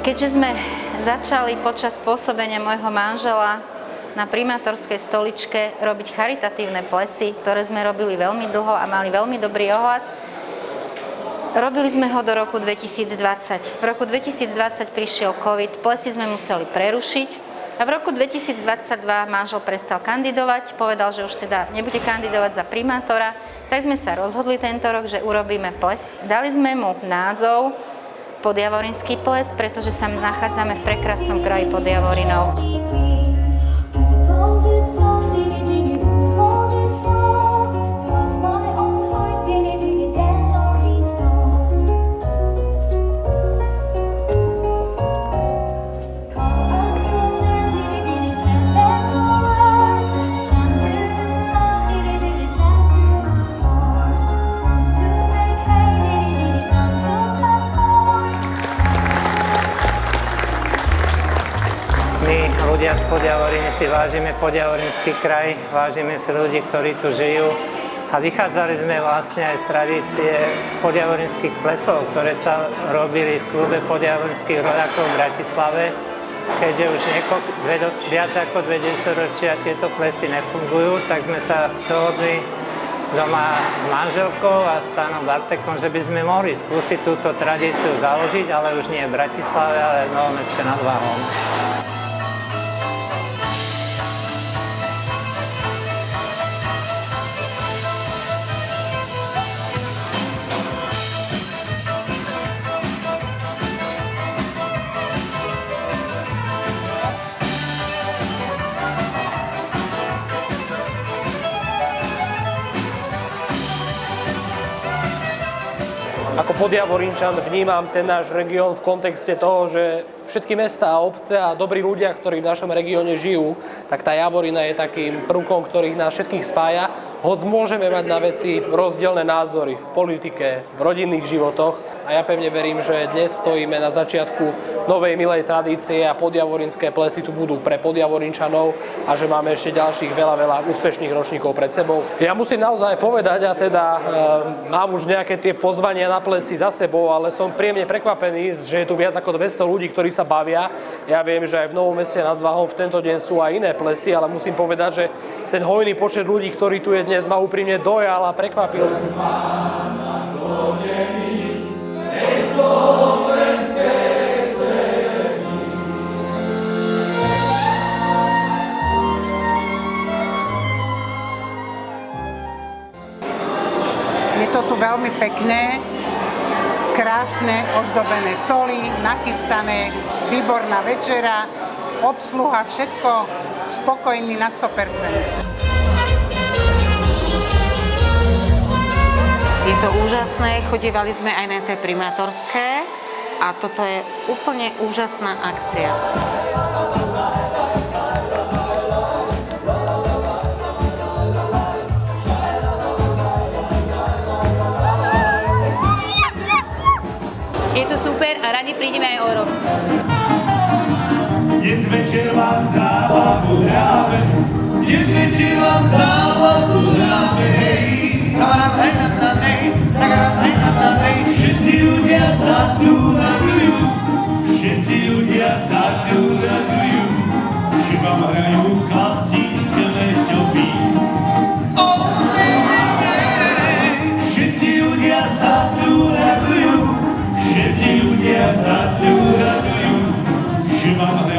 Keďže sme začali počas pôsobenia môjho manžela na primátorskej stoličke robiť charitatívne plesy, ktoré sme robili veľmi dlho a mali veľmi dobrý ohlas, robili sme ho do roku 2020. V roku 2020 prišiel COVID, plesy sme museli prerušiť a v roku 2022 manžel prestal kandidovať, povedal, že už teda nebude kandidovať za primátora, tak sme sa rozhodli tento rok, že urobíme ples. Dali sme mu názov Podjavorinský ples, pretože sa nachádzame v prekrásnom kraji pod Javorinou. Ľudia z Podjavoriny si vážime podjavorinský kraj, vážime si ľudí, ktorí tu žijú a vychádzali sme vlastne aj z tradície podjavorinských plesov, ktoré sa robili v klube podjavorinských rodákov v Bratislave, keďže už viac ako 20 ročia tieto plesy nefungujú, tak sme sa dohodli doma s manželkou a s pánom Bartekom, že by sme mohli skúsiť túto tradíciu založiť, ale už nie v Bratislave, ale v Novom Meste nad Váhom. Ako podjavorinčan vnímam ten náš región v kontexte toho, že všetky mestá a obce a dobrí ľudia, ktorí v našom regióne žijú, tak tá Javorina je takým prvkom, ktorý nás všetkých spája. Hoď môžeme mať na veci rozdielne názory v politike, v rodinných životoch a ja pevne verím, že dnes stojíme na začiatku novej milej tradície a podjavorinské plesy tu budú pre podjavorinčanov a že máme ešte ďalších veľa úspešných ročníkov pred sebou. Ja musím naozaj povedať, a teda mám už nejaké tie pozvania na plesy za sebou, ale som príjemne prekvapený, že je tu viac ako 200 ľudí, ktorí sa bavia. Ja viem, že aj v Novom Meste nad Váhom v tento deň sú aj iné plesy, ale musím povedať, že ten hojný počet ľudí, ktorý tu je dnes, ma úprimne dojal a prekvapil. Je to tu veľmi pekné, krásne ozdobené stoly, nachystané, výborná večera, obsluha, všetko spokojný na 100%. Je to úžasné, chodievali sme aj na tie primátorské a toto je úplne úžasná akcia. Je to super a radi prídeme aj o rok. Dnes večer vám zábavu dáme, dnes večer vám zábavu dáme, hej. Všetci ľudia sa tu radujú, všetci ľudia sa tu radujú, že vám hrajú chlapci teleťopí. Všetci ľudia sa tu radujú, všetci ľudia sa tu radujú, že vám